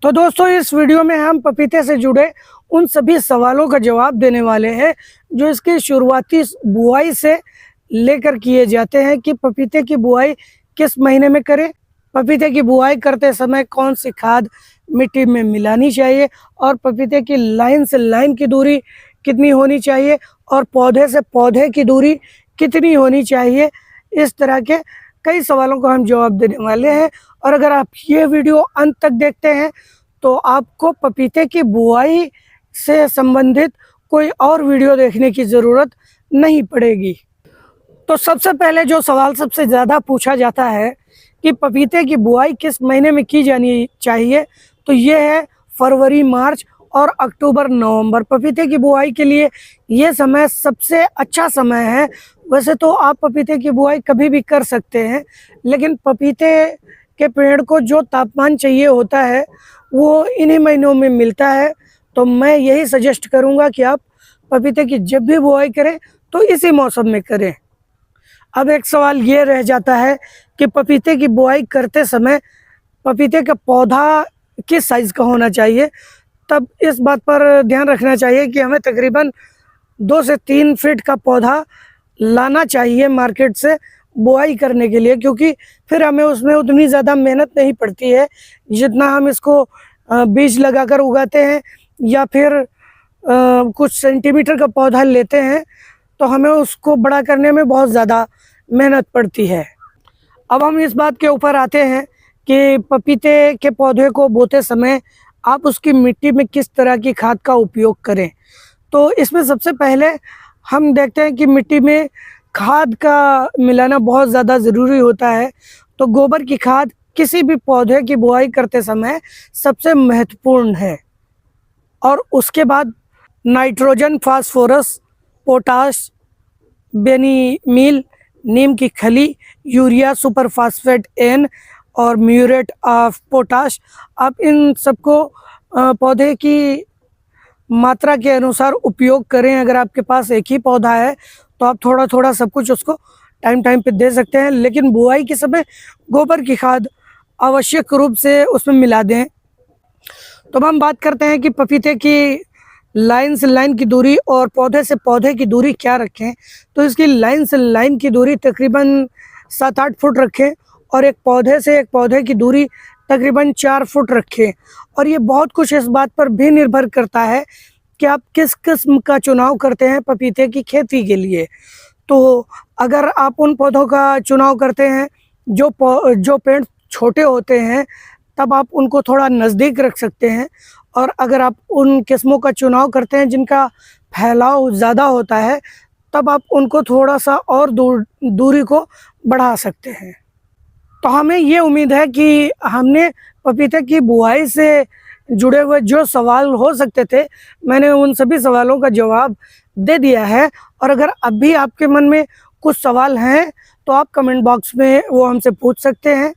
तो दोस्तों इस वीडियो में हम पपीते से जुड़े उन सभी सवालों का जवाब देने वाले हैं जो इसकी शुरुआती बुआई से लेकर किए जाते हैं कि पपीते की बुआई किस महीने में करें, पपीते की बुआई करते समय कौन सी खाद मिट्टी में मिलानी चाहिए और पपीते की लाइन से लाइन की दूरी कितनी होनी चाहिए और पौधे से पौधे की दूरी कितनी होनी चाहिए। इस तरह के कई सवालों का हम जवाब देने वाले हैं और अगर आप ये वीडियो अंत तक देखते हैं तो आपको पपीते की बुआई से संबंधित कोई और वीडियो देखने की ज़रूरत नहीं पड़ेगी। तो सबसे पहले जो सवाल सबसे ज़्यादा पूछा जाता है कि पपीते की बुआई किस महीने में की जानी चाहिए, तो ये है फरवरी, मार्च और अक्टूबर, नवंबर। पपीते की बुआई के लिए ये समय सबसे अच्छा समय है। वैसे तो आप पपीते की बुआई कभी भी कर सकते हैं, लेकिन पपीते के पेड़ को जो तापमान चाहिए होता है वो इन्हीं महीनों में मिलता है। तो मैं यही सजेस्ट करूंगा कि आप पपीते की जब भी बुआई करें तो इसी मौसम में करें। अब एक सवाल ये रह जाता है कि पपीते की बुआई करते समय पपीते का पौधा किस साइज़ का होना चाहिए। तब इस बात पर ध्यान रखना चाहिए कि हमें तकरीबन 2 से 3 फीट का पौधा लाना चाहिए मार्केट से बुआई करने के लिए, क्योंकि फिर हमें उसमें उतनी ज़्यादा मेहनत नहीं पड़ती है जितना हम इसको बीज लगाकर उगाते हैं या फिर कुछ सेंटीमीटर का पौधा लेते हैं तो हमें उसको बड़ा करने में बहुत ज़्यादा मेहनत पड़ती है। अब हम इस बात के ऊपर आते हैं कि पपीते के पौधे को बोते समय आप उसकी मिट्टी में किस तरह की खाद का उपयोग करें। तो इसमें सबसे पहले हम देखते हैं कि मिट्टी में खाद का मिलाना बहुत ज़्यादा ज़रूरी होता है। तो गोबर की खाद किसी भी पौधे की बुआई करते समय सबसे महत्वपूर्ण है और उसके बाद नाइट्रोजन, फास्फोरस, पोटाश, बेनीमील, नीम की खली, यूरिया, सुपर फास्फेट एन और म्यूरेट ऑफ पोटाश। आप इन सबको पौधे की मात्रा के अनुसार उपयोग करें। अगर आपके पास एक ही पौधा है तो आप थोड़ा थोड़ा सब कुछ उसको टाइम टाइम पे दे सकते हैं, लेकिन बुआई के समय गोबर की खाद आवश्यक रूप से उसमें मिला दें। तो हम बात करते हैं कि पपीते की लाइन से लाइन की दूरी और पौधे से पौधे की दूरी क्या रखें। तो इसकी लाइन से लाइन की दूरी तकरीबन 7-8 फुट रखें और एक पौधे से एक पौधे की दूरी तकरीबन 4 फुट रखें। और ये बहुत कुछ इस बात पर भी निर्भर करता है कि आप किस किस्म का चुनाव करते हैं पपीते की खेती के लिए। तो अगर आप उन पौधों का चुनाव करते हैं जो पेड़ छोटे होते हैं तब आप उनको थोड़ा नज़दीक रख सकते हैं, और अगर आप उन किस्मों का चुनाव करते हैं जिनका फैलाव ज़्यादा होता है तब आप उनको थोड़ा सा और दूरी को बढ़ा सकते हैं। तो हमें ये उम्मीद है कि हमने पपीते की बुआई से जुड़े हुए जो सवाल हो सकते थे मैंने उन सभी सवालों का जवाब दे दिया है। और अगर अभी आपके मन में कुछ सवाल हैं तो आप कमेंट बॉक्स में वो हमसे पूछ सकते हैं।